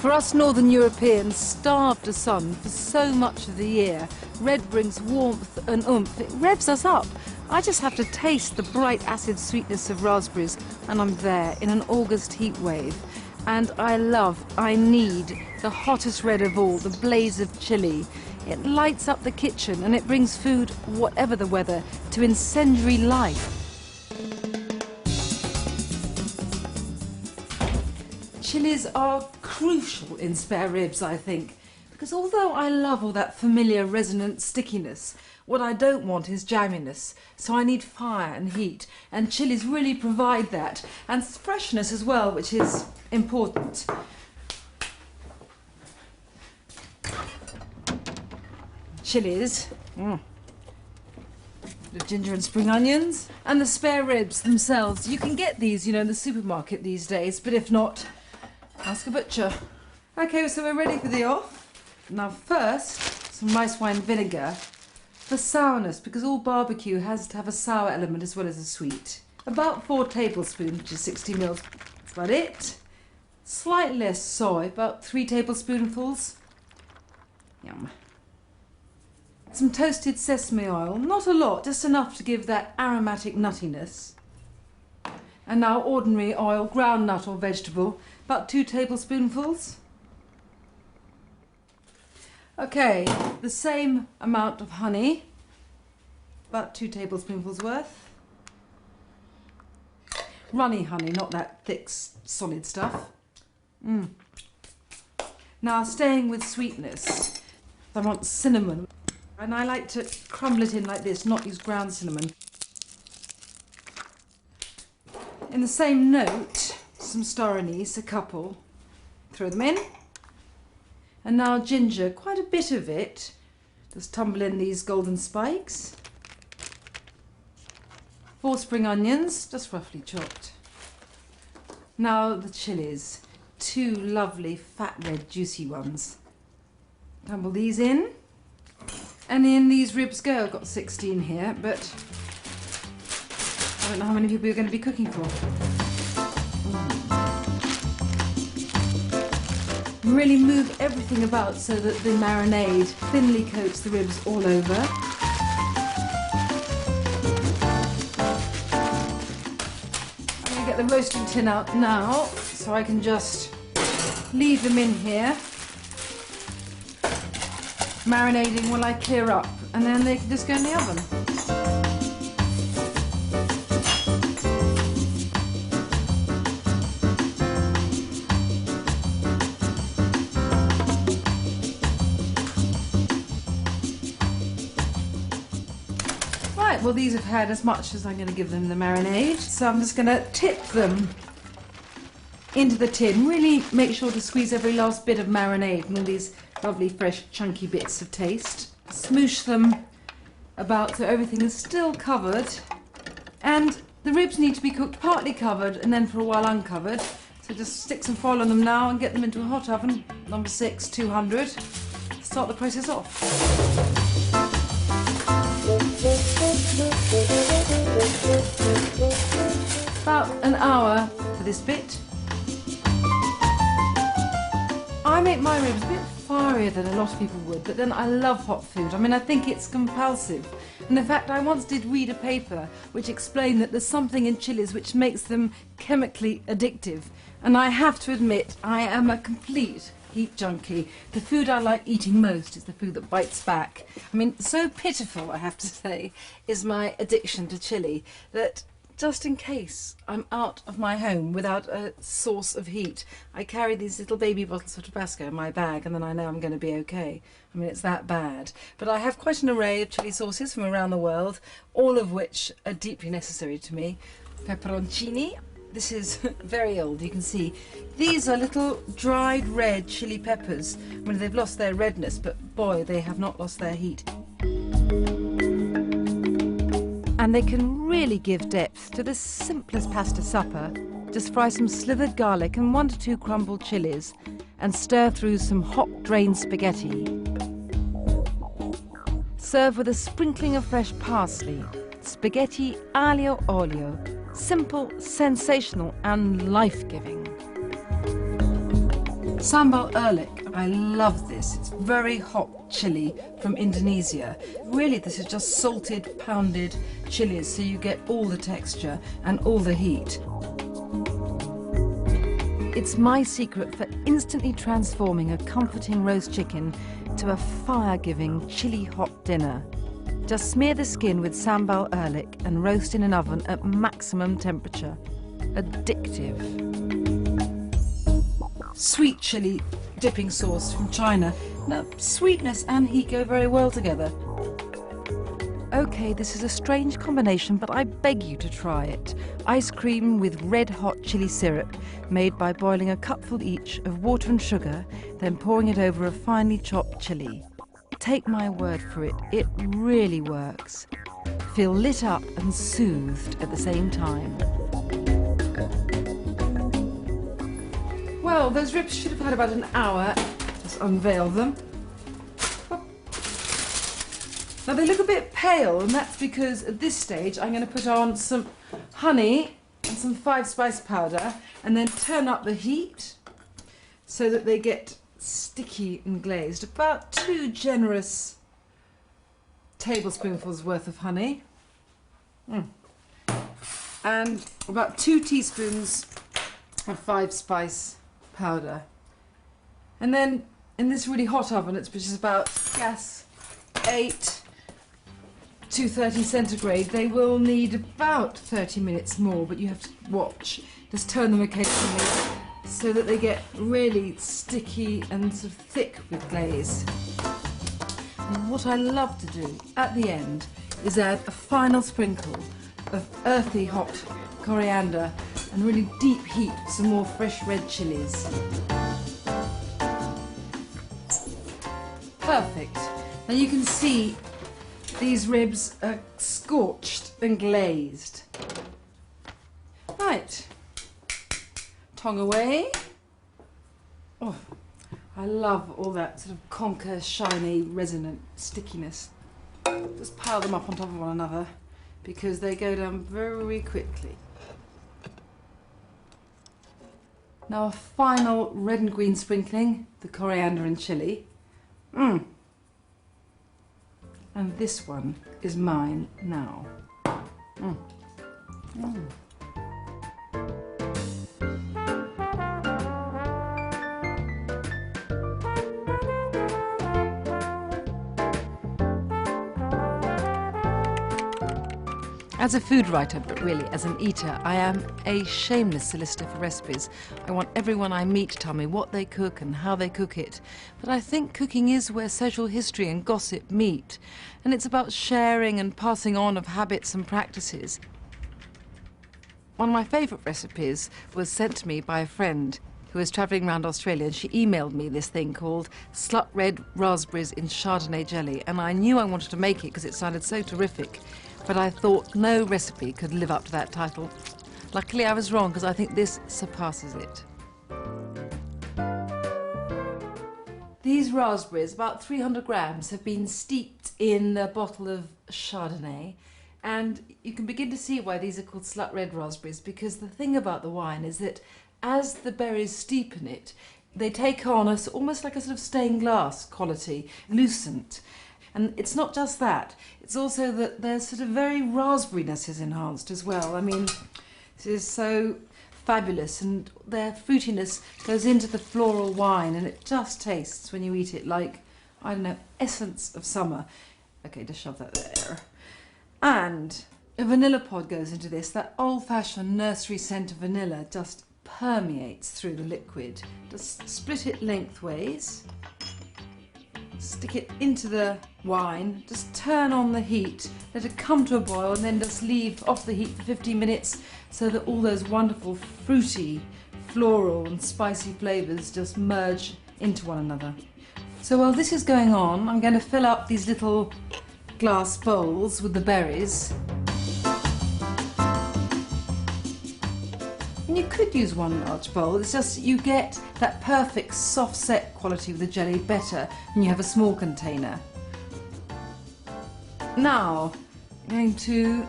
For us Northern Europeans, starved of sun for so much of the year, red brings warmth and oomph. It revs us up. I just have to taste the bright acid sweetness of raspberries and I'm there in an August heat wave. And I need the hottest red of all, the blaze of chili. It lights up the kitchen and it brings food, whatever the weather, to incendiary life. Chilies are crucial in spare ribs, I think, because although I love all that familiar resonant stickiness, what I don't want is jamminess, so I need fire and heat, and chilies really provide that, and freshness as well, which is important. Chilies, the ginger and spring onions, and the spare ribs themselves. You can get these, in the supermarket these days, but if not, ask a butcher. Okay, so we're ready for the off. Now first, some rice wine vinegar for sourness, because all barbecue has to have a sour element as well as a sweet. About 4 tablespoons, which is 60 mils. That's about it. Slightly less soy, about 3 tablespoonfuls. Yum. Some toasted sesame oil, not a lot, just enough to give that aromatic nuttiness. And now ordinary oil, ground nut or vegetable, about 2 tablespoonfuls. Okay, the same amount of honey, about 2 tablespoonfuls worth. Runny honey, not that thick, solid stuff. Now, staying with sweetness, I want cinnamon. And I like to crumble it in like this, not use ground cinnamon. In the same note, some star anise, a couple. Throw them in. And now ginger, quite a bit of it. Just tumble in these golden spikes. 4 spring onions, just roughly chopped. Now the chilies, 2 lovely fat red juicy ones. Tumble these in. And in these ribs go. I've got 16 here, but I don't know how many people you're going to be cooking for. Really move everything about so that the marinade thinly coats the ribs all over. I'm going to get the roasting tin out now, so I can just leave them in here, marinating while I clear up, and then they can just go in the oven. Right, well these have had as much as I'm going to give them the marinade, so I'm just going to tip them into the tin. Really make sure to squeeze every last bit of marinade and all these lovely fresh chunky bits of taste. Smoosh them about so everything is still covered, and the ribs need to be cooked partly covered and then for a while uncovered. So just stick some foil on them now and get them into a hot oven, number 6, 200. Start the process off. About an hour for this bit. I make my ribs a bit farier than a lot of people would, but then I love hot food. I mean, I think it's compulsive. And in fact, I once did read a paper which explained that there's something in chilies which makes them chemically addictive. And I have to admit, I am a complete heat junkie. The food I like eating most is the food that bites back. I mean, so pitiful, I have to say, is my addiction to chili that just in case I'm out of my home without a source of heat, I carry these little baby bottles of Tabasco in my bag, and then I know I'm going to be okay. I mean, it's that bad. But I have quite an array of chili sauces from around the world, all of which are deeply necessary to me. Pepperoncini. This is very old, you can see. These are little dried red chili peppers. I mean, they've lost their redness, but boy, they have not lost their heat. And they can really give depth to the simplest pasta supper. Just fry some slithered garlic and 1 to 2 crumbled chilies and stir through some hot drained spaghetti. Serve with a sprinkling of fresh parsley. Spaghetti aglio olio. Simple, sensational and life-giving. Sambal erlik, I love this. It's very hot chili from Indonesia. Really, this is just salted, pounded chilies, so you get all the texture and all the heat. It's my secret for instantly transforming a comforting roast chicken to a fire-giving, chili-hot dinner. Just smear the skin with sambal erlik and roast in an oven at maximum temperature. Addictive. Sweet chili dipping sauce from China. Now, sweetness and heat go very well together. OK, this is a strange combination, but I beg you to try it. Ice cream with red-hot chili syrup, made by boiling a cupful each of water and sugar, then pouring it over a finely chopped chili. Take my word for it, it really works. Feel lit up and soothed at the same time. Well, those ribs should have had about an hour. Just unveil them. Now they look a bit pale, and that's because at this stage I'm going to put on some honey and some 5-spice powder and then turn up the heat so that they get sticky and glazed. About 2 generous tablespoonfuls worth of honey and about 2 teaspoons of 5-spice powder. And then in this really hot oven, which is about gas 8, 230 centigrade, they will need about 30 minutes more, but you have to watch. Just turn them occasionally so that they get really sticky and sort of thick with glaze. And what I love to do at the end is add a final sprinkle of earthy hot coriander and really deep heat some more fresh red chilies. Perfect. Now you can see these ribs are scorched and glazed. Right, tongue away. Oh, I love all that sort of conker, shiny, resonant stickiness. Just pile them up on top of one another because they go down very quickly. Now a final red and green sprinkling, the coriander and chilli. And this one is mine now. As a food writer, but really as an eater, I am a shameless solicitor for recipes. I want everyone I meet to tell me what they cook and how they cook it. But I think cooking is where social history and gossip meet. And it's about sharing and passing on of habits and practices. One of my favourite recipes was sent to me by a friend who was travelling around Australia, and she emailed me this thing called Slut Red Raspberries in Chardonnay Jelly. And I knew I wanted to make it because it sounded so terrific. But I thought no recipe could live up to that title. Luckily I was wrong, because I think this surpasses it. These raspberries, about 300 grams, have been steeped in a bottle of Chardonnay, and you can begin to see why these are called slut red raspberries, because the thing about the wine is that as the berries steep in it, they take on almost like a sort of stained glass quality, lucent. And it's not just that, it's also that their sort of very raspberryness is enhanced as well. I mean, this is so fabulous, and their fruitiness goes into the floral wine, and it just tastes, when you eat it, like, I don't know, essence of summer. Okay, just shove that there. And a vanilla pod goes into this. That old-fashioned nursery scent of vanilla just permeates through the liquid. Just split it lengthways. Stick it into the wine, just turn on the heat, let it come to a boil, and then just leave off the heat for 15 minutes so that all those wonderful fruity, floral and spicy flavours just merge into one another. So while this is going on, I'm going to fill up these little glass bowls with the berries. And you could use one large bowl, it's just you get that perfect soft set quality with the jelly better when you have a small container. Now, I'm going to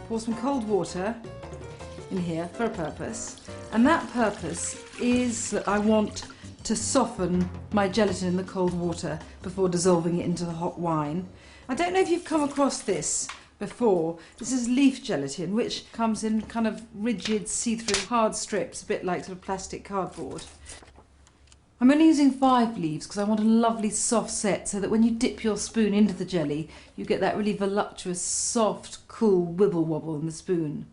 pour some cold water in here for a purpose, and that purpose is that I want to soften my gelatin in the cold water before dissolving it into the hot wine. I don't know if you've come across this before. This is leaf gelatin, which comes in kind of rigid, see-through hard strips, a bit like sort of plastic cardboard. I'm only using 5 leaves because I want a lovely soft set so that when you dip your spoon into the jelly, you get that really voluptuous, soft, cool wibble wobble in the spoon.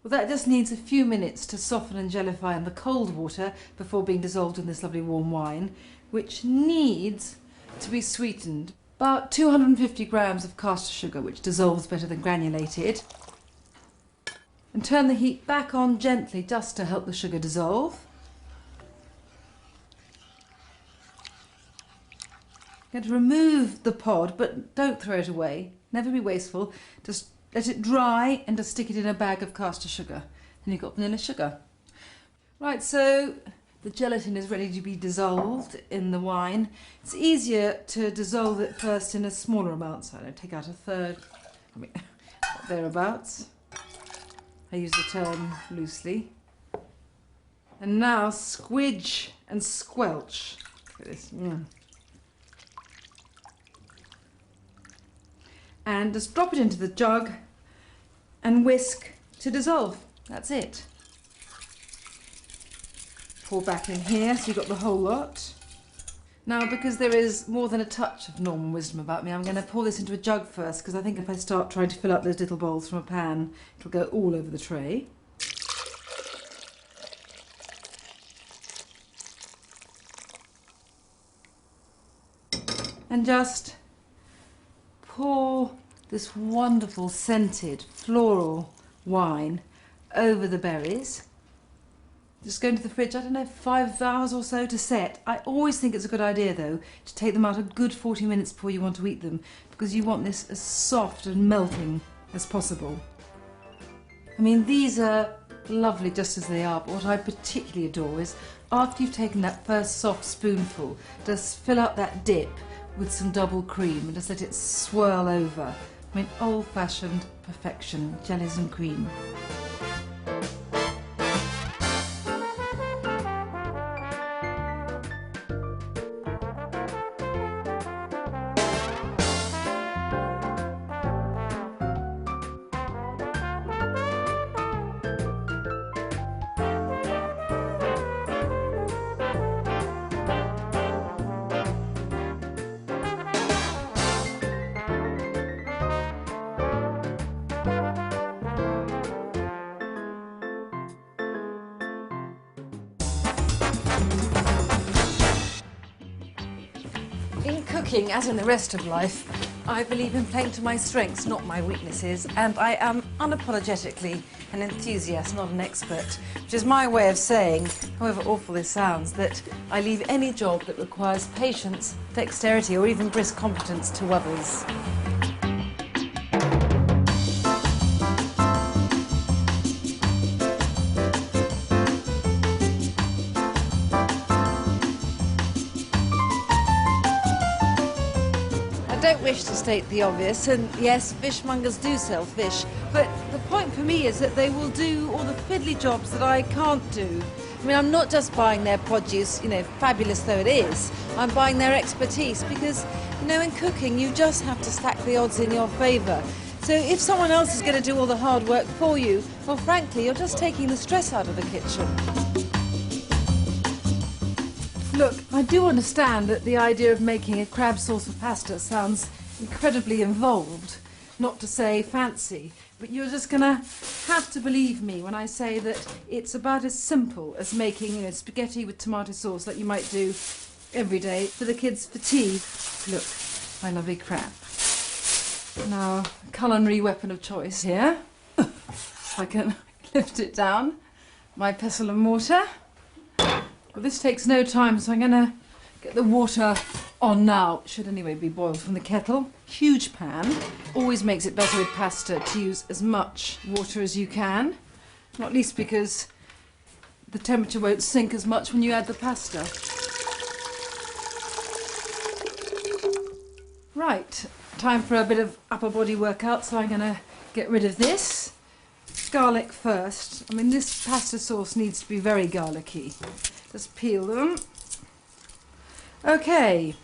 Well, that just needs a few minutes to soften and gelify in the cold water before being dissolved in this lovely warm wine, which needs to be sweetened. About 250 grams of caster sugar, which dissolves better than granulated. And turn the heat back on gently just to help the sugar dissolve. I'm going to remove the pod, but don't throw it away. Never be wasteful. Just let it dry and just stick it in a bag of caster sugar. And you've got vanilla sugar. Right, so the gelatin is ready to be dissolved in the wine. It's easier to dissolve it first in a smaller amount, so I don't take out a third, thereabouts. I use the term loosely. And now squidge and squelch. Look at this. And just drop it into the jug and whisk to dissolve. That's it. Pour back in here so you've got the whole lot. Now, because there is more than a touch of Norman wisdom about me, I'm going to pour this into a jug first, because I think if I start trying to fill up those little bowls from a pan, it'll go all over the tray. And just pour this wonderful scented floral wine over the berries. Just go into the fridge, I don't know, 5 hours or so to set. I always think it's a good idea though to take them out a good 40 minutes before you want to eat them, because you want this as soft and melting as possible. I mean, these are lovely just as they are, but what I particularly adore is after you've taken that first soft spoonful, just fill up that dip with some double cream and just let it swirl over. I mean, old-fashioned perfection, jellies and cream. In cooking, as in the rest of life, I believe in playing to my strengths, not my weaknesses, and I am unapologetically an enthusiast, not an expert, which is my way of saying, however awful this sounds, that I leave any job that requires patience, dexterity, or even brisk competence to others. I don't wish to state the obvious, and yes, fishmongers do sell fish, but the point for me is that they will do all the fiddly jobs that I can't do. I mean, I'm not just buying their produce, you know, fabulous though it is, I'm buying their expertise because, you know, in cooking you just have to stack the odds in your favour. So if someone else is going to do all the hard work for you, well, frankly, you're just taking the stress out of the kitchen. Look, I do understand that the idea of making a crab sauce for pasta sounds incredibly involved, not to say fancy, but you're just going to have to believe me when I say that it's about as simple as making, you know, spaghetti with tomato sauce like you might do every day for the kids for tea. Look, my lovely crab. Now, culinary weapon of choice here. If I can lift it down. My pestle and mortar. Well, this takes no time, so I'm going to get the water on now. It should anyway be boiled from the kettle. Huge pan. Always makes it better with pasta to use as much water as you can. Not least because the temperature won't sink as much when you add the pasta. Right, time for a bit of upper body workout, so I'm going to get rid of this. Garlic first. I mean, this pasta sauce needs to be very garlicky. Just peel them. Okay,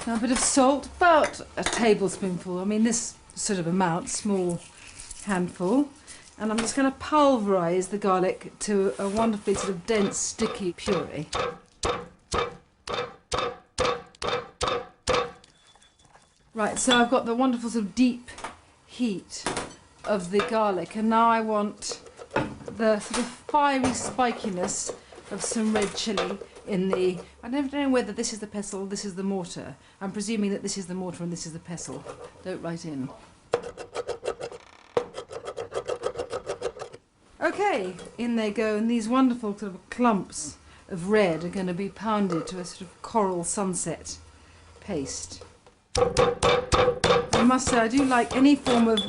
now a bit of salt, about a tablespoonful. I mean, this sort of amount, small handful. And I'm just going to pulverise the garlic to a wonderfully sort of dense, sticky puree. Right, so I've got the wonderful sort of deep heat of the garlic, and now I want the sort of fiery spikiness of some red chilli in the... I don't know whether this is the pestle or this is the mortar. I'm presuming that this is the mortar and this is the pestle. Don't write in. Okay, in they go, and these wonderful sort of clumps of red are going to be pounded to a sort of coral sunset paste. I must say, I do like any form of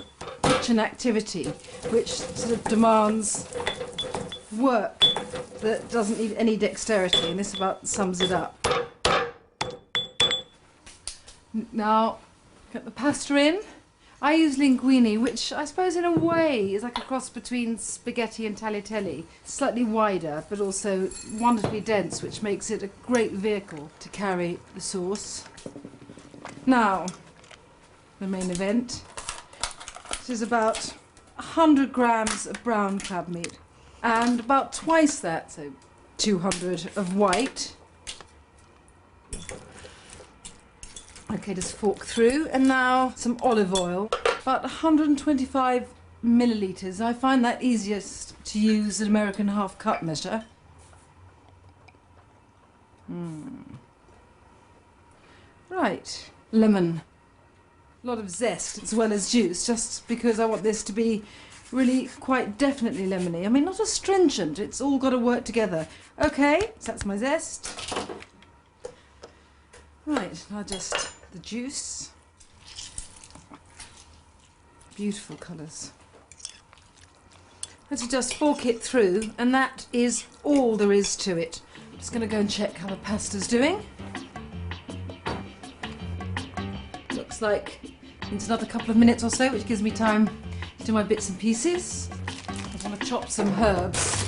kitchen activity which sort of demands work that doesn't need any dexterity, and this about sums it up. Now, get the pasta in. I use linguine, which I suppose in a way is like a cross between spaghetti and tagliatelle. Slightly wider, but also wonderfully dense, which makes it a great vehicle to carry the sauce. Now, the main event. This is about 100 grams of brown crab meat and about twice that, so 200 of white. Okay, just fork through, and now some olive oil, about 125 millilitres. I find that easiest to use an American half cup measure. Right, lemon. A lot of zest as well as juice, just because I want this to be really quite definitely lemony. I mean, not astringent, it's all got to work together. Okay, so that's my zest. Right, now just the juice. Beautiful colours. Let's just fork it through, and that is all there is to it. I'm just going to go and check how the pasta's doing. Looks like it's another couple of minutes or so, which gives me time to do my bits and pieces. I want to chop some herbs.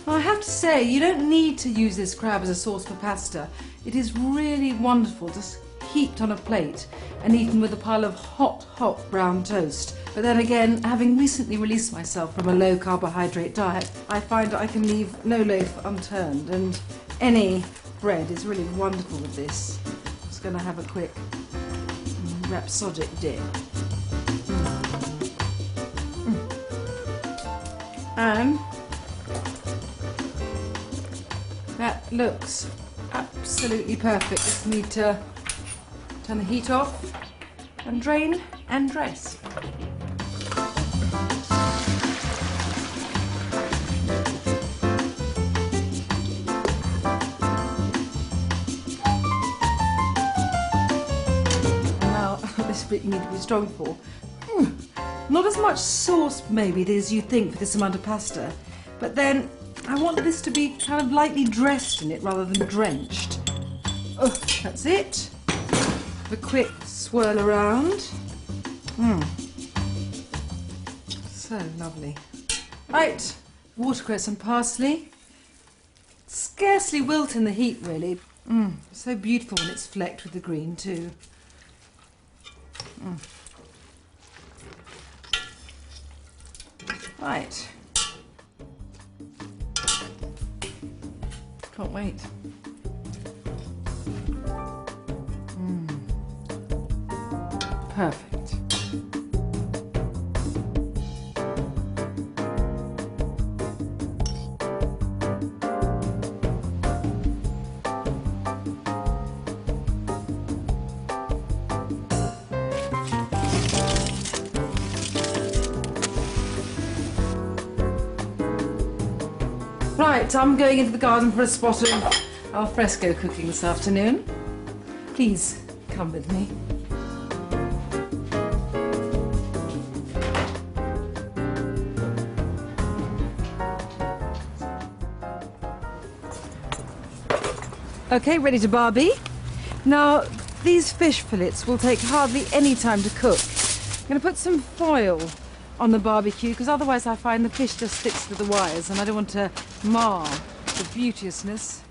I have to say, you don't need to use this crab as a sauce for pasta. It is really wonderful, just heaped on a plate and eaten with a pile of hot brown toast. But then again, having recently released myself from a low carbohydrate diet, I find I can leave no loaf unturned, and any bread is really wonderful with this. I'm just going to have a quick rhapsodic dip. And that looks absolutely perfect. Just need to turn the heat off and drain and dress. Now, this bit you need to be strong for. Not as much sauce maybe as you think for this amount of pasta, but then I want this to be kind of lightly dressed in it rather than drenched. Oh, that's it. Have a quick swirl around. So lovely. Right, watercress and parsley. Scarcely wilt in the heat, really. So beautiful when it's flecked with the green too. Right. Can't wait. Perfect. Right, I'm going into the garden for a spot of al fresco cooking this afternoon. Please come with me. Okay, ready to barbie. Now, these fish fillets will take hardly any time to cook. I'm going to put some foil on the barbecue because otherwise I find the fish just sticks to the wires and I don't want to mar the beauteousness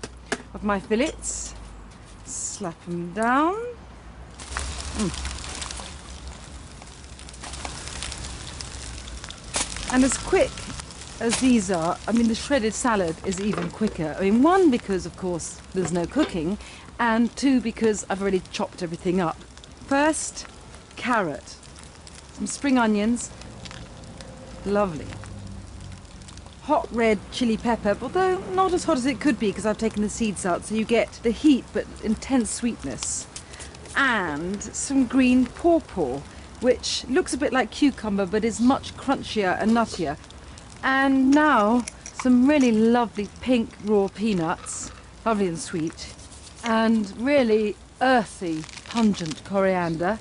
of my fillets. Slap them down. And as quick as these are, I mean the shredded salad is even quicker. I mean, one, because of course there's no cooking, and two, because I've already chopped everything up. First, carrot, some spring onions, lovely. Hot red chili pepper, although not as hot as it could be because I've taken the seeds out, so you get the heat but intense sweetness. And some green pawpaw, which looks a bit like cucumber but is much crunchier and nuttier. And now some really lovely pink raw peanuts, lovely and sweet, and really earthy, pungent coriander.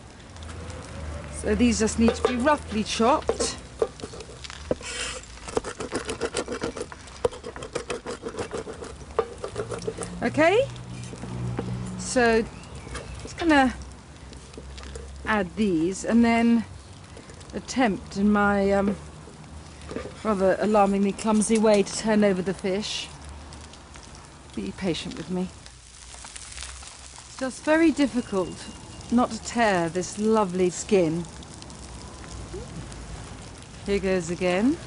So these just need to be roughly chopped. Okay, so just gonna add these and then attempt in my rather alarmingly clumsy way to turn over the fish. Be patient with me. It's just very difficult not to tear this lovely skin. Here goes again.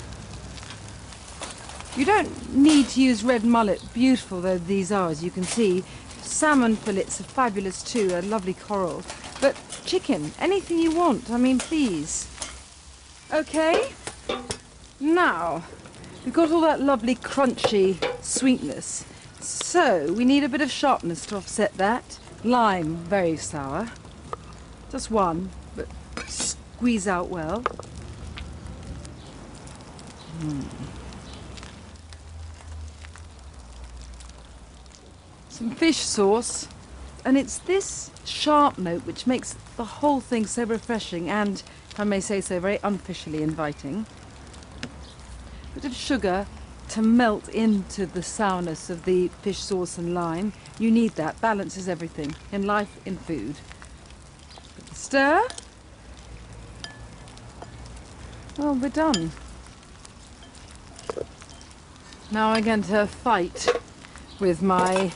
You don't need to use red mullet, beautiful though these are, as you can see. Salmon fillets are fabulous too, a lovely coral. But chicken, anything you want, I mean, please. Okay, now we've got all that lovely crunchy sweetness. So we need a bit of sharpness to offset that. Lime, very sour. Just one, but squeeze out well. Some fish sauce, and it's this sharp note which makes the whole thing so refreshing and, if I may say so, very unfishily inviting. A bit of sugar to melt into the sourness of the fish sauce and lime. You need that, balances everything, in life, in food. Stir. Well, we're done. Now I'm going to fight with my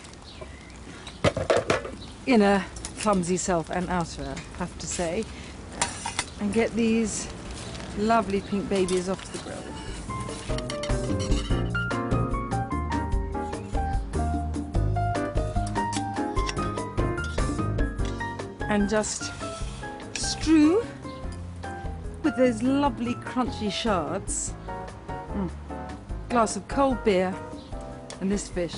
inner clumsy self and outer, I have to say, and get these lovely pink babies off the grill. And just strew with those lovely crunchy shards. Glass of cold beer and this fish.